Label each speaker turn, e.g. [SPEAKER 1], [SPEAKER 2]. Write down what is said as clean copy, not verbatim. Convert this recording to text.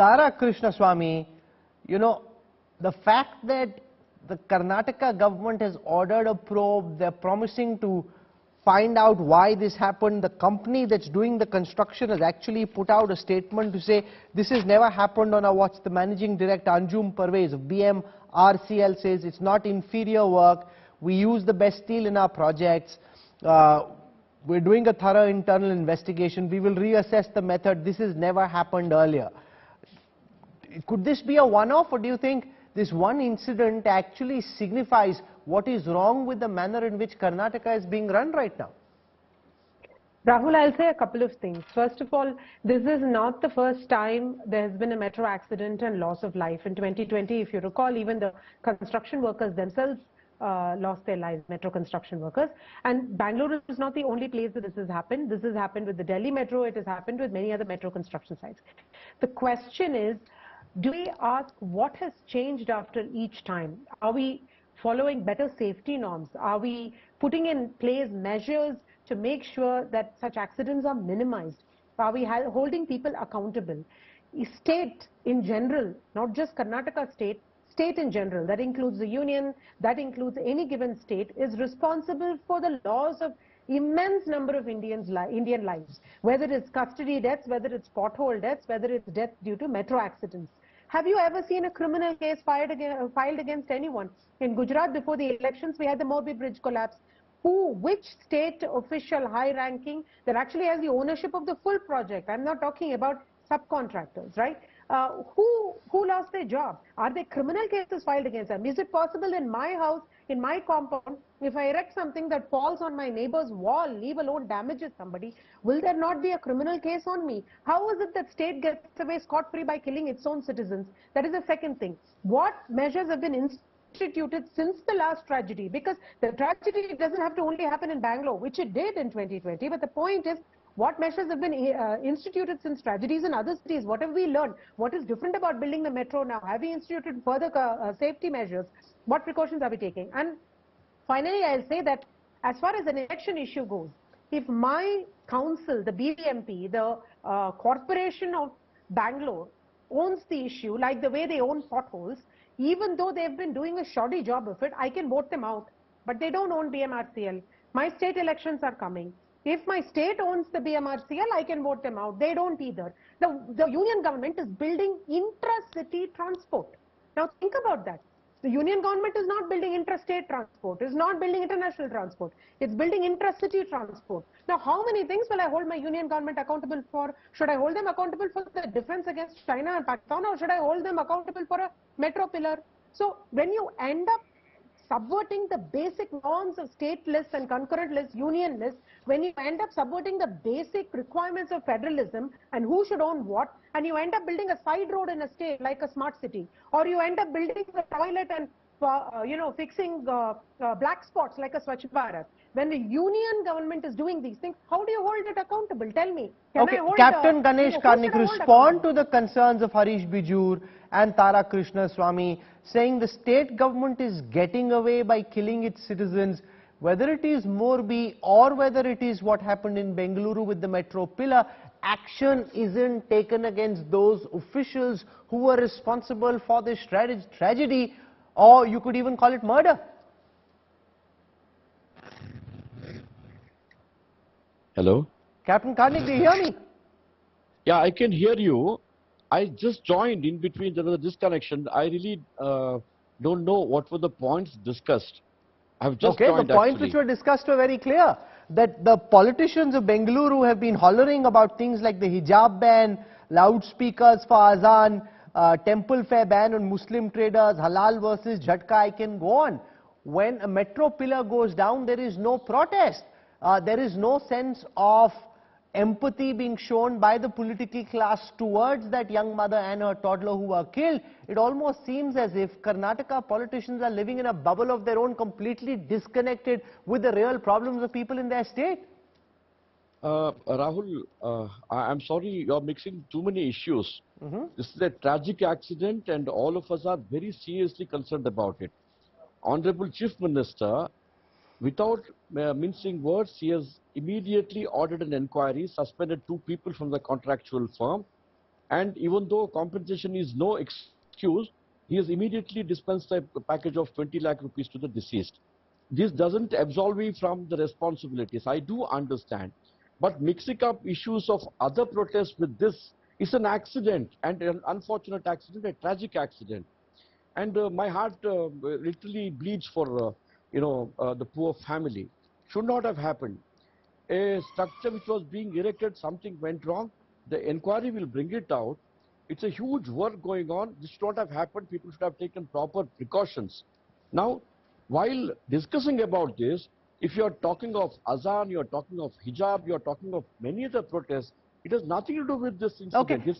[SPEAKER 1] Tara Krishnaswamy, you know, the fact that the Karnataka government has ordered a probe, they're promising to find out why this happened. The company that's doing the construction has actually put out a statement to say this has never happened on our watch. The managing director Anjum Parvez of BMRCL says it's not inferior work. We use the best steel in our projects. We're doing a thorough internal investigation. We will reassess the method. This has never happened earlier. Could this be a one-off, or do you think this one incident actually signifies what is wrong with the manner in which Karnataka is being run right now?
[SPEAKER 2] Rahul, I'll say a couple of things. First of all, this is not the first time there has been a metro accident and loss of life. In 2020, if you recall, even the construction workers themselves lost their lives, metro construction workers. And Bengaluru is not the only place that this has happened. This has happened with the Delhi metro. It has happened with many other metro construction sites. The question is, do we ask what has changed after each time? Are we following better safety norms? Are we putting in place measures to make sure that such accidents are minimized? Are we holding people accountable? State in general, not just Karnataka state, state in general, that includes the union, that includes any given state, is responsible for the loss of immense number of Indian lives, whether it's custody deaths, whether it's pothole deaths, whether it's deaths due to metro accidents. Have you ever seen a criminal case filed against anyone? In Gujarat, before the elections, we had the Morbi Bridge collapse. Which state official high-ranking that actually has the ownership of the full project? I'm not talking about subcontractors, right? Who lost their job? Are there criminal cases filed against them? Is it possible in my house, in my compound, if I erect something that falls on my neighbor's wall, leave alone damages somebody, will there not be a criminal case on me? How is it that state gets away scot-free by killing its own citizens? That is the second thing. What measures have been instituted since the last tragedy? Because the tragedy doesn't have to only happen in Bangalore, which it did in 2020, but the point is, what measures have been instituted since tragedies in other cities? What have we learned? What is different about building the metro now? Have we instituted further safety measures? What precautions are we taking? And finally, I'll say that as far as an election issue goes, if my council, the BBMP, the corporation of Bangalore owns the issue, like the way they own potholes, even though they've been doing a shoddy job of it, I can vote them out. But they don't own BMRCL. My state elections are coming. If my state owns the BMRCL, I can vote them out. They don't either. The union government is building intra-city transport. Now think about that. The union government is not building intrastate transport, is not building international transport. It's building intra-city transport. Now how many things will I hold my union government accountable for? Should I hold them accountable for the defense against China and Pakistan, or should I hold them accountable for a metro pillar? So when you end up subverting the basic norms of state lists and concurrent lists, union lists, when you end up subverting the basic requirements of federalism and who should own what, and you end up building a side road in a state like a smart city, or you end up building a toilet and fixing black spots like a Swachh Bharat. When the union government is doing these things, how do you hold it accountable? Tell me.
[SPEAKER 1] Okay, Captain Ganesh Karnik, respond to the concerns of Harish Bijur and Tara Krishnaswamy, saying the state government is getting away by killing its citizens, whether it is Morbi or whether it is what happened in Bengaluru with the metro pillar. Action isn't taken against those officials who were responsible for this tragedy, or you could even call it murder.
[SPEAKER 3] Hello?
[SPEAKER 1] Captain Karnik, do you hear me?
[SPEAKER 3] Yeah, I can hear you. I just joined in between, there was a disconnection. I really don't know what were the points discussed. I've just joined.
[SPEAKER 1] The points which were discussed were very clear. That the politicians of Bengaluru have been hollering about things like the hijab ban, loudspeakers for azan, temple fare ban on Muslim traders, halal versus jhatka, I can go on. When a metro pillar goes down, there is no protest. There is no sense of empathy being shown by the political class towards that young mother and her toddler who were killed. It almost seems as if Karnataka politicians are living in a bubble of their own, completely disconnected with the real problems of people in their state.
[SPEAKER 3] Rahul, I'm sorry, you're mixing too many issues. This is a tragic accident and all of us are very seriously concerned about it. Honorable Chief Minister, without mincing words, he has immediately ordered an inquiry, suspended 2 people from the contractual firm, And even though compensation is no excuse, he has immediately dispensed a package of 20 lakh rupees to the deceased. This doesn't absolve me from the responsibilities. I do understand. But mixing up issues of other protests with this is an accident, and an unfortunate accident, a tragic accident. And my heart literally bleeds for, the poor family. Should not have happened. A structure which was being erected, something went wrong. The inquiry will bring it out. It's a huge work going on. This should not have happened. People should have taken proper precautions. Now, while discussing about this, if you are talking of azan, you are talking of hijab, you are talking of many other protests, it has nothing to do with this incident.
[SPEAKER 1] Okay.
[SPEAKER 3] It's